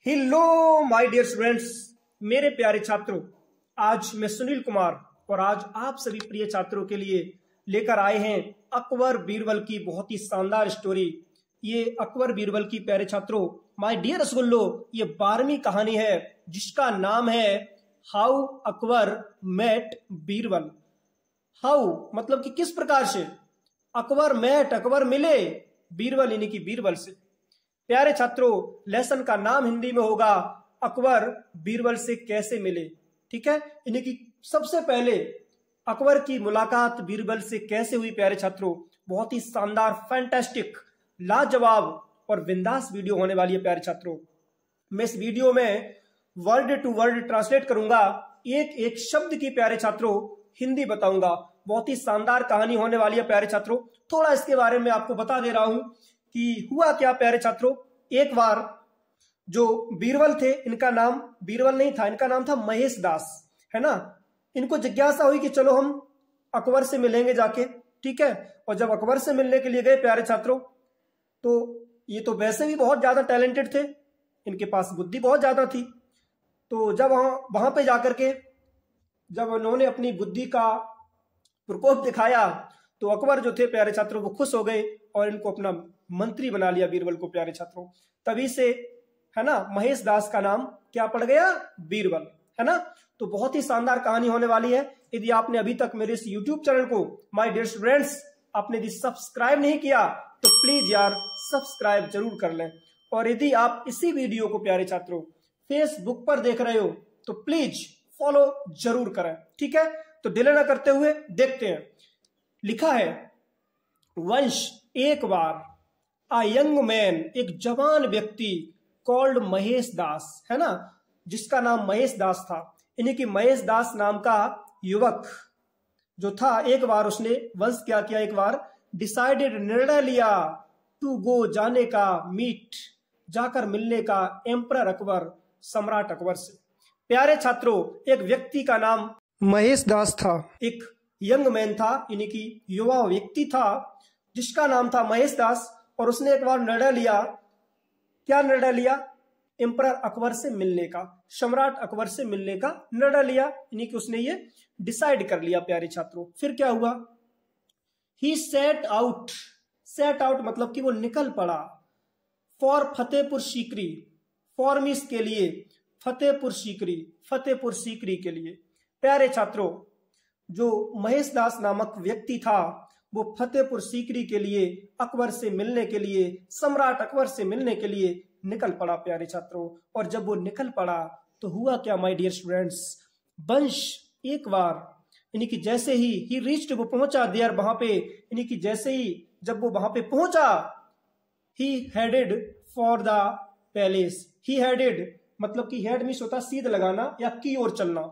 Hello my dear students, मेरे प्यारे छात्रों। आज मैं सुनील कुमार और आज आप सभी प्रिय छात्रों के लिए लेकर आए हैं अकबर बीरबल की बहुत ही शानदार स्टोरी। ये अकबर बीरबल की प्यारे छात्रों, माय डियर रसगुल्लो, ये 12वीं कहानी है जिसका नाम है how Akbar met Birbal. How मतलब कि किस प्रकार से अकबर मेट, अकबर मिले बीरबल यानी कि बीरबल से। प्यारे छात्रों, लेसन का नाम हिंदी में होगा अकबर बीरबल से कैसे मिले। ठीक है, यानी कि सबसे पहले अकबर की मुलाकात बीरबल से कैसे हुई। प्यारे छात्रों, बहुत ही शानदार, फैंटास्टिक, लाजवाब और बिंदास वीडियो होने वाली है। प्यारे छात्रों, मैं इस वीडियो में वर्ड टू वर्ड ट्रांसलेट करूंगा, एक एक शब्द की प्यारे छात्रों हिंदी बताऊंगा। बहुत ही शानदार कहानी होने वाली है। प्यारे छात्रों, थोड़ा इसके बारे में आपको बता दे रहा हूं कि हुआ क्या। प्यारे छात्रों, एक बार जो बीरबल थे, इनका नाम बीरबल नहीं था, इनका नाम था महेश दास, है ना। इनको जिज्ञासा हुई कि चलो हम अकबर से मिलेंगे जाके। ठीक है, और जब अकबर से मिलने के लिए गए प्यारे छात्रों, तो ये तो वैसे भी बहुत ज्यादा टैलेंटेड थे, इनके पास बुद्धि बहुत ज्यादा थी। तो जब वहां पे जाकर के जब उन्होंने अपनी बुद्धि का प्रकोप दिखाया तो अकबर जो थे प्यारे छात्रों वो खुश हो गए और इनको अपना मंत्री बना लिया बीरबल को। प्यारे छात्रों, तभी से है ना महेश दास का नाम क्या पड़ गया, बीरबल, है ना। तो बहुत ही शानदार कहानी होने वाली है। यदि आपने अभी तक मेरे इस यूट्यूब चैनल को माय डियर स्टूडेंट्स आपने यदि सब्सक्राइब नहीं किया तो प्लीज यार सब्सक्राइब जरूर कर लें। और यदि आप इसी वीडियो को प्यारे छात्रों फेसबुक पर देख रहे हो तो प्लीज फॉलो जरूर करें। ठीक है, तो डिले ना करते हुए देखते हैं। लिखा है, वंश एक बार अ यंग मैन, एक जवान व्यक्ति कॉल्ड महेश दास, है ना, जिसका नाम महेश दास था। यानी कि महेश दास नाम का युवक जो था, एक बार उसने वंश क्या किया, एक बार डिसाइडेड, निर्णय लिया, टू गो, जाने का, मीट, जाकर मिलने का, एम्परर अकबर, सम्राट अकबर से। प्यारे छात्रों, एक व्यक्ति का नाम महेश दास था, एक यंग मैन था, यानी कि युवा व्यक्ति था जिसका नाम था महेश दास। और उसने एक बार निर्णय लिया, क्या निर्णय लिया, एम्परर अकबर से मिलने का, सम्राट अकबर से मिलने का निर्णय लिया, यानी कि उसने ये डिसाइड कर लिया। प्यारे छात्रों, फिर क्या हुआ, ही सेट आउट, सेट आउट मतलब कि वो निकल पड़ा, for Fatehpur Sikri, for means के लिए, फतेहपुर सीकरी, फतेहपुर सीकरी के लिए। प्यारे छात्रों, जो महेश दास नामक व्यक्ति था वो फतेहपुर सीकरी के लिए, अकबर से मिलने के लिए, सम्राट अकबर से मिलने के लिए निकल पड़ा। प्यारे छात्रों, और जब वो निकल पड़ा तो हुआ क्या माय डियर स्टूडेंट्स, वंश एक बार, यानी कि जैसे ही रीच्ड, वो पहुंचा देयर, वहां पे, यानी कि जैसे ही जब वो वहां पे पहुंचा, he headed for the palace. He headed मतलब कि हेड मीन्स होता सीध लगाना या की ओर चलना,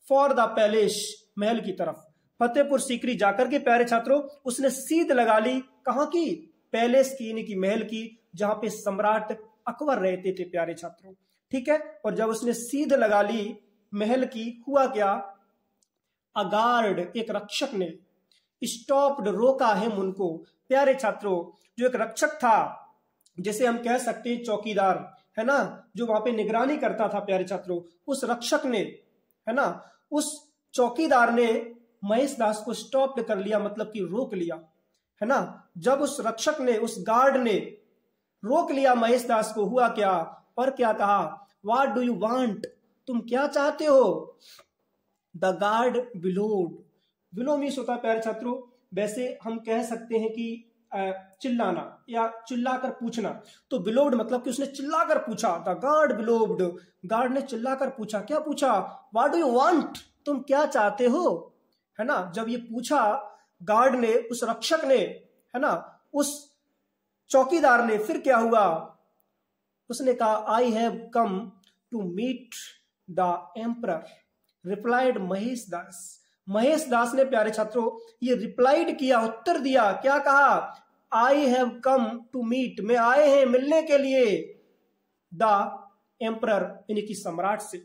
फॉर द पैलेस महल की तरफ, फतेहपुर सीकरी जाकर के प्यारे छात्रों उसने सीध लगा ली, कहां की, पैलेस की, यानी कि महल की, जहां पे सम्राट अकबर रहते थे। प्यारे छात्रों, ठीक है, और जब उसने सीध लगा ली महल की, हुआ क्या, अ गार्ड, एक रक्षक ने, स्टॉप्ड, रोका है उनको। प्यारे छात्रों, जो एक रक्षक था, जैसे हम कह सकते हैं चौकीदार, है ना, जो वहां पे निगरानी करता था। प्यारे छात्रों, उस रक्षक ने, है ना, उस चौकीदार ने महेश दास को स्टॉप कर लिया, मतलब कि रोक लिया, है ना। जब उस रक्षक ने, उस गार्ड ने रोक लिया महेश दास को, हुआ क्या, और क्या कहा, व्हाट डू यू वांट, तुम क्या चाहते हो। द गार्ड बिलोड, बिलो मीन्स होता है प्यारे छात्रों, वैसे हम कह सकते हैं कि चिल्लाना या चिल्लाकर पूछना, तो बिलोव्ड मतलब कि उसने चिल्लाकर पूछा। द गार्ड बिलोव्ड, गार्ड ने चिल्लाकर पूछा, क्या पूछा, व्हाट डू यू वांट, तुम क्या चाहते हो, है ना। जब ये पूछा गार्ड ने, उस रक्षक ने, है ना, उस चौकीदार ने, फिर क्या हुआ, उसने कहा, I have come to meet the emperor, replied Mahesh Das. Mahesh Das ने प्यारे छात्रों ये रिप्लाइड किया, उत्तर दिया, क्या कहा, I have come to meet, में आए हैं मिलने के लिए, द एम्परर यानी कि सम्राट से।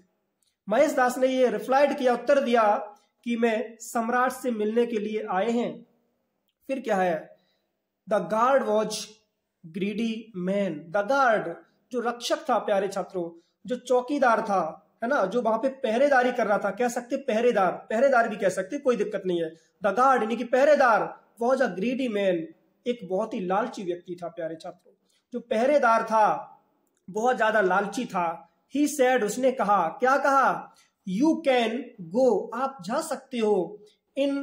महेश दास ने ये रिप्लाइड किया, उत्तर दिया कि मैं सम्राट से मिलने के लिए आए हैं। फिर क्या है, the guard was greedy man, the guard जो रक्षक था प्यारे छात्रों जो चौकीदार था, है ना, जो वहां पे पहरेदारी कर रहा था, कह सकते पहरेदार, पहरेदार भी कह सकते, कोई दिक्कत नहीं है। द गार्ड यानी कि पहरेदार वॉज अ ग्रीडी मैन, एक बहुत ही लालची व्यक्ति था प्यारे छात्रों। जो पहरेदार था बहुत ज्यादा लालची था। ही सेड, उसने कहा, क्या कहा, यू कैन गो, आप जा सकते हो, इन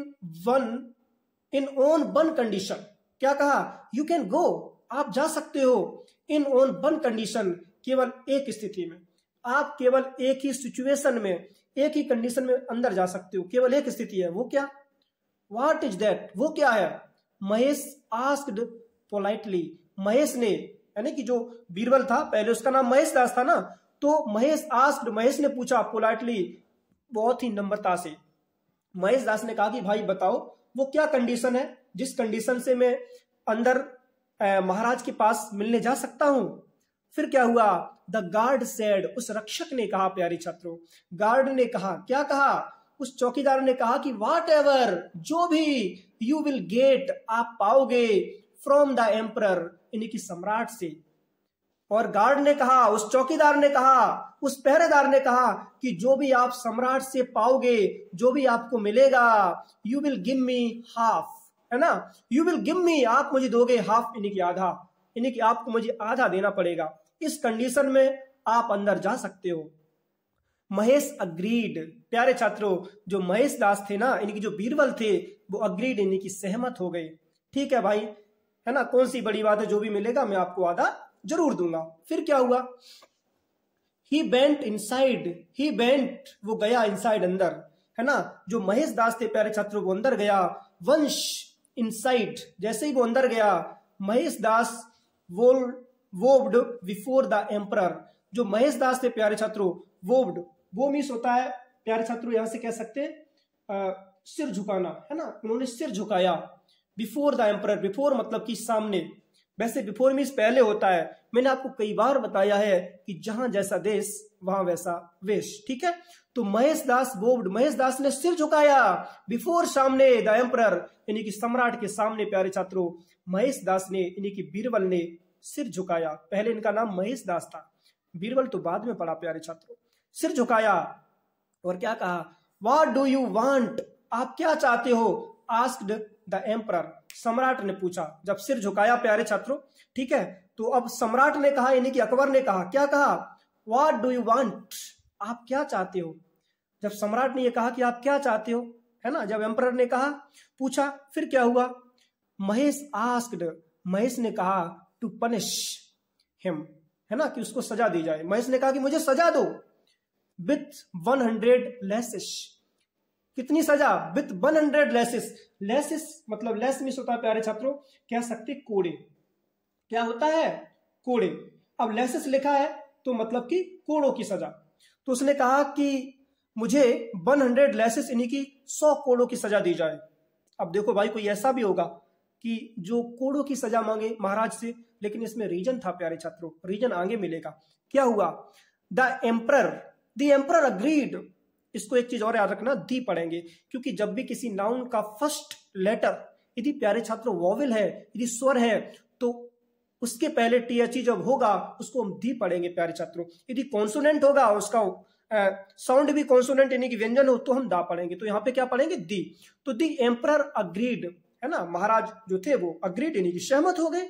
ऑन वन कंडीशन। क्या कहा, यू कैन गो, आप जा सकते हो, इन ऑन वन कंडीशन, केवल एक स्थिति में, आप केवल एक ही सिचुएशन में, एक ही कंडीशन में अंदर जा सकते हो, केवल एक स्थिति है, वो क्या, व्हाट इज दैट, वो क्या है। महेश आस्क्ड पोलाइटली, महेश ने, यानी कि जो बीरबल था, पहले उसका नाम महेश दास था ना, तो महेश आस्क्ड, महेश ने पूछा, पोलाइटली, बहुत ही नम्रता से। महेश दास ने कहा कि भाई बताओ वो क्या कंडीशन है जिस कंडीशन से मैं अंदर महाराज के पास मिलने जा सकता हूं। फिर क्या हुआ, द गार्ड सेड, उस रक्षक ने कहा, प्यारे छात्रों, गार्ड ने कहा, क्या कहा, उस चौकीदार ने कहा कि व्हाट एवर, जो भी, यू विल गेट, आप पाओगे, फ्रॉम द एम्परर, यानी कि सम्राट से। और गार्ड ने कहा, उस चौकीदार ने कहा, उस पहरेदार ने कहा कि जो भी आप सम्राट से पाओगे, जो भी आपको मिलेगा, you will give me half, है ना, यू विल गिव मी, आप मुझे दोगे, हाफ यानी कि आधा, यानी कि आपको मुझे आधा देना पड़ेगा, इस कंडीशन में आप अंदर जा सकते हो। महेश अग्रीड, प्यारे छात्रों, जो महेश दास थे ना, यानी कि जो बीरबल थे, वो अग्रीड यानी कि सहमत हो गए। ठीक है भाई, है ना, कौन सी बड़ी बात है, जो भी मिलेगा मैं आपको आधा जरूर दूंगा। फिर क्या हुआ, ही बेंट इनसाइड, ही बेंट, वो गया इनसाइड, अंदर, है ना, जो महेश दास थे प्यारे छात्रों, वो अंदर गया। वंश इनसाइड, जैसे ही वो अंदर गया, महेश दास वोव्ड बिफोर द एम्परर, जो महेश दास थे प्यारे छात्रों, वोव्ड, वो मीन्स होता है प्यारे छात्रों, यहां से कह सकते हैं सिर झुकाना, है ना, उन्होंने सिर झुकाया। बिफोर द एम्परर, बिफोर मतलब कि सामने, वैसे बिफोर मीन्स पहले होता है, मैंने आपको कई बार बताया है कि जहां जैसा देश वहां वैसा वेश। ठीक है, तो महेश दास वोव्ड, महेश दास ने सिर झुकाया, बिफोर, सामने, द एम्परर यानी कि सम्राट के सामने। प्यारे छात्रों, महेश दास ने यानी कि बीरबल ने सिर झुकाया, पहले इनका नाम महेश दास था, बीरबल तो बाद में पड़ा प्यारे छात्रों। सिर झुकाया और क्या कहा, व्हाट डू यू वांट, आप क्या चाहते हो, आस्क्ड द एम्परर, सम्राट ने पूछा, जब सिर झुकाया प्यारे छात्रों। ठीक है, तो अब सम्राट ने कहा, यानी कि अकबर ने कहा, क्या कहा, व्हाट डू यू वांट, आप क्या चाहते हो। जब सम्राट ने यह कहा कि आप क्या चाहते हो, है ना, जब एम्परर ने कहा, पूछा, फिर क्या हुआ, महेश आस्क्ड, महेश ने कहा, टू पनिश हिम, है ना, कि उसको सजा दी जाए। महेश ने कहा कि मुझे सजा दो, विथ 100 लेसेस, कितनी सजा, विथ 100 लेसेस, लेसेस मतलब लेस मिस होता है प्यारे छात्रों, कह सकते कोड़े, क्या होता है, कोड़े। अब लेसेस लिखा है तो मतलब कि कोड़ों की सजा, तो उसने कहा कि मुझे 100 लेसेस यानी कि 100 कोड़ों की सजा दी जाए। अब देखो भाई, कोई ऐसा भी होगा कि जो कोड़ों की सजा मांगे महाराज से, लेकिन इसमें रीजन था प्यारे छात्रों, रीजन आगे मिलेगा। क्या हुआ, द एम्परर अग्रीड, इसको एक चीज और याद रखना, दी पढ़ेंगे, क्योंकि जब भी किसी नाउन का फर्स्ट लेटर यदि प्यारे छात्रों वॉवेल है, यदि स्वर है, तो उसके पहले टीएचई जब होगा उसको हम दी पढ़ेंगे प्यारे छात्रों। यदि कॉन्सोनेंट होगा, उसका साउंड भी कॉन्सोनेंट यानी कि व्यंजन हो, तो हम दा पढ़ेंगे। तो यहाँ पे क्या पढ़ेंगे, दी। तो दी एम्परर अग्रीड, है ना, महाराज जो थे वो अग्रीड यानी कि सहमत हो गए।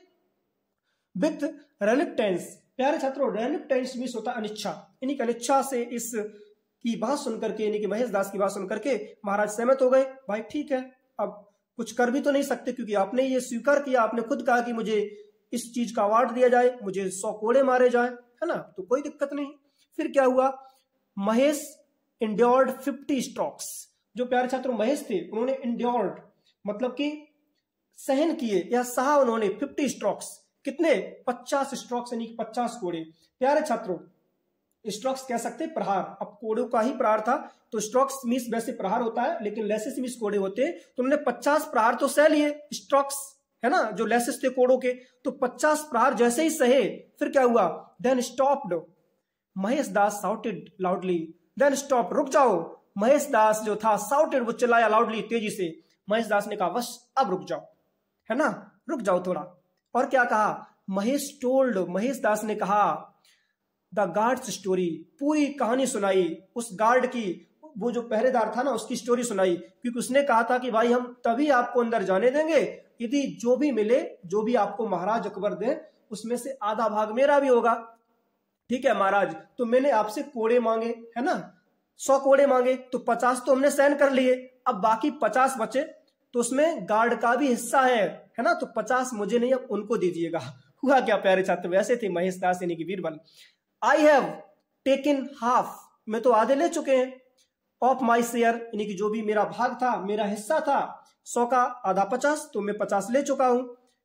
विथ रेलिक्टेंस, प्यारे छात्रों, रेलिक्टेंस मीन्स होता है अनिच्छा, यानी कि अनिच्छा से इस की बात सुनकर के, यानी कि महेश दास की बात सुनकर के महाराज सहमत हो गए। भाई ठीक है, अब कुछ कर भी तो नहीं सकते, क्योंकि आपने ये स्वीकार किया, आपने खुद कहा कि मुझे इस चीज का अवार्ड दिया जाए, मुझे 100 कोड़े मारे जाए, है ना, तो कोई दिक्कत नहीं। फिर क्या हुआ, महेश इंड्योर्ड 50 स्ट्रोक्स, जो प्यारे छात्रों महेश थे उन्होंने इंड्योर्ड मतलब कि सहन किए या सहा उन्होंने 50 स्ट्रोक्स, कितने, 50 स्ट्रोक्स यानी 50 कोड़े। प्यारे छात्रों, स्ट्रोक्स कह सकते हैं प्रहार, अब कोड़ों का ही प्रहार था, तो स्ट्रोक्स मीन्स वैसे प्रहार होता है, लेकिन लेसेस मीन्स कोड़े होते, तो उन्होंने 50 प्रहार तो सह लिए, स्ट्रोक्स, है ना, जो लेसेस थे कोड़ों के, तो 50 प्रहार जैसे ही सहे, फिर क्या हुआ, देन स्टॉप्ड, महेश दास साउटेड लाउडली, देन स्टॉप, रुक जाओ। महेश दास जो था साउटेड, वो चिल्लाया लाउडली, तेजी से। महेश दास ने कहा बस अब रुक जाओ, है ना, रुक जाओ थोड़ा। और क्या कहा, महेश टोल्ड, महेश दास ने कहा, द गार्ड्स स्टोरी, पूरी कहानी सुनाई उस गार्ड की, वो जो पहरेदार था ना उसकी स्टोरी सुनाई, क्योंकि उसने कहा था कि भाई हम तभी आपको अंदर जाने देंगे यदि जो भी मिले, जो भी आपको महाराज अकबर दें उसमें से आधा भाग मेरा भी होगा। ठीक है महाराज, तो मैंने आपसे कोड़े मांगे, है ना, 100 कोड़े मांगे, तो 50 तो हमने सहन कर लिए, अब बाकी 50 बचे, तो उसमें गार्ड का भी हिस्सा है ना, तो 50 मुझे नहीं, अब उनको दीजिएगा। हुआ क्या प्यारे छात्र, वैसे थे महेश दास यानी कि Birbal. I have taken half, मैं तो आधे ले चुके हैं, ऑफ माई शेयर यानी कि जो भी मेरा भाग था, मेरा हिस्सा था, 100 का आधा 50, तो मैं 50 ले चुका हूं,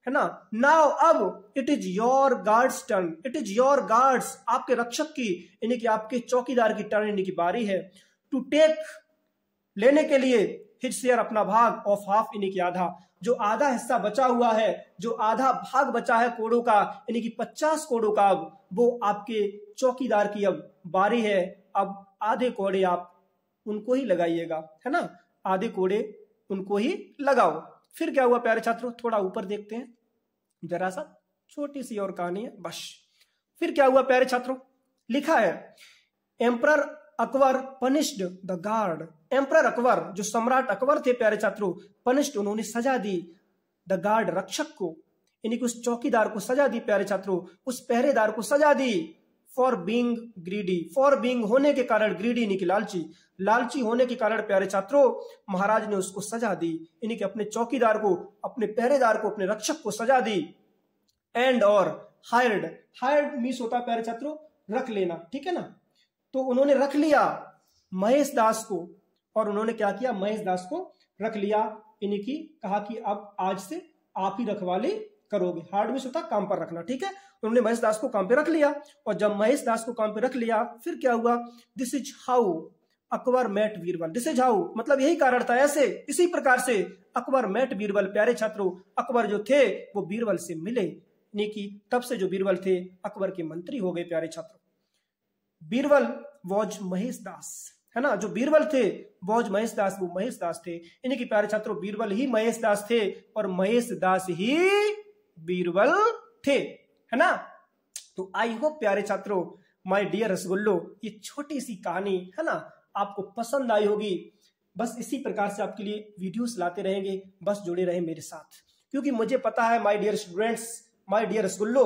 है ना। नाउ अब it is your guards turn, it is your guards, आपके रक्षक की यानी कि आपके चौकीदार की टर्न यानी कि बारी है, टू टेक, लेने के लिए, हिज शेयर अपना भाग, ऑफ हाफ यानी कि आधा, जो आधा हिस्सा बचा हुआ है, जो आधा भाग बचा है कोड़ों का यानी कि 50 कोड़ों का, अब वो आपके चौकीदार की अब बारी है। अब आधे कोड़े आप उनको ही लगाइएगा, है ना, आधे कोड़े उनको ही लगाओ। फिर क्या हुआ प्यारे छात्रों, थोड़ा ऊपर देखते हैं, जरा सा छोटी सी और कहानी है बस। फिर क्या हुआ प्यारे छात्रों, लिखा है emperor Akbar punished the guard, emperor Akbar जो सम्राट अकबर थे प्यारे छात्रों, पनिश्ड उन्होंने सजा दी, द गार्ड रक्षक को यानी कि उस चौकीदार को सजा दी प्यारे छात्रों, उस पहरेदार को सजा दी, for being greedy, for being होने के कारण, ग्रीडी यानी कि लालची, लालची होने के कारण प्यारे छात्रों महाराज ने उसको सजा दी, यानी कि अपने चौकीदार को, अपने पहरेदार को, अपने रक्षक को सजा दी। एंड और हायर्ड, हायर्ड मीन्स होता है प्यारे छात्रों रख लेना, ठीक है ना, तो उन्होंने रख लिया महेश दास को, और उन्होंने क्या किया, महेश दास को रख लिया, यानी कि कहा कि अब आज से आप ही रखवाली करोगे, हार्ड मीन्स होता काम पर रखना, ठीक है। उन्होंने महेश दास को काम पे रख लिया, और जब महेश दास को काम पे रख लिया फिर क्या हुआ, this is how Akbar met Birbal, this is how मतलब यही कारण था, ऐसे इसी प्रकार से अकबर मेट बीरबल, प्यारे छात्रों अकबर जो थे वो बीरबल से मिले, यानी कि तब से जो बीरबल थे अकबर के मंत्री हो गए प्यारे छात्रों। बीरबल वॉज महेश दास, है ना, जो बीरबल थे वॉज महेश दास, वो महेश दास थे, यानी कि प्यारे छात्रों बीरबल ही महेश दास थे और महेश दास ही बीरबल थे, है ना। तो आई होप प्यारे छात्रों, माय डियर रसगुल्लो, ये छोटी सी कहानी है ना आपको पसंद आई होगी। बस इसी प्रकार से आपके लिए वीडियोस लाते रहेंगे, बस जुड़े रहे मेरे साथ, क्योंकि मुझे पता है my dear students, my dear रसगुल्लो,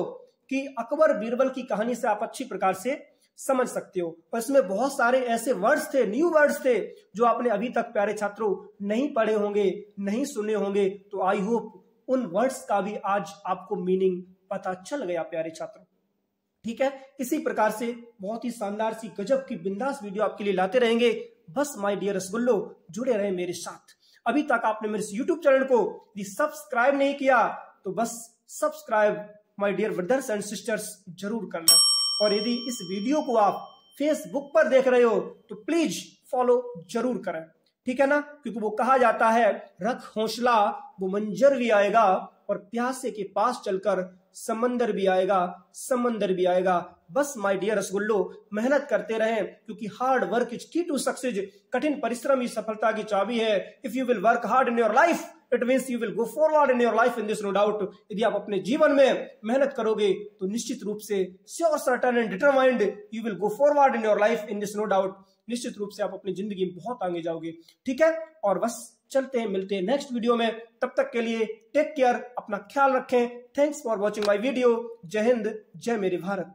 कि अकबर बीरबल की कहानी से आप अच्छी प्रकार से समझ सकते हो, और इसमें बहुत सारे ऐसे वर्ड्स थे, न्यू वर्ड्स थे जो आपने अभी तक प्यारे छात्रों नहीं पढ़े होंगे, नहीं सुने होंगे, तो आई होप उन वर्ड्स का भी आज आपको मीनिंग पता चल गया प्यारे छात्रों, ठीक है। इसी प्रकार से बहुत ही शानदार सी गजब की बिंदास वीडियो आपके लिए लाते रहेंगे, बस माय डियर रसगुल्लो जुड़े रहे मेरे साथ। अभी तक आपने मेरे यूट्यूब चैनल को यदि सब्सक्राइब नहीं किया तो बस subscribe my dear brothers and sisters जरूर करना, और यदि इस वीडियो को आप फेसबुक पर देख रहे हो तो प्लीज फॉलो जरूर करें, ठीक है ना, क्योंकि वो कहा जाता है रख हौसला वो मंजर भी आएगा, और प्यासे के पास चलकर समंदर भी आएगा, समंदर भी आएगा। बस माय डियर रसगुल्लो मेहनत करते रहें, क्योंकि hard work is key to success, कठिन परिश्रम ही सफलता की चाबी है। If you will work hard in your life it means you will go forward in your life in this, no doubt. यदि आप अपने जीवन में मेहनत करोगे तो निश्चित रूप से sure, certain and determined you will go forward in your life in this, no doubt. निश्चित रूप से आप अपनी जिंदगी में बहुत आगे जाओगे, ठीक है। और बस चलते हैं, मिलते हैं नेक्स्ट वीडियो में, तब तक के लिए टेक केयर, अपना ख्याल रखें। Thanks for watching my video. जय हिंद, जय मेरे भारत।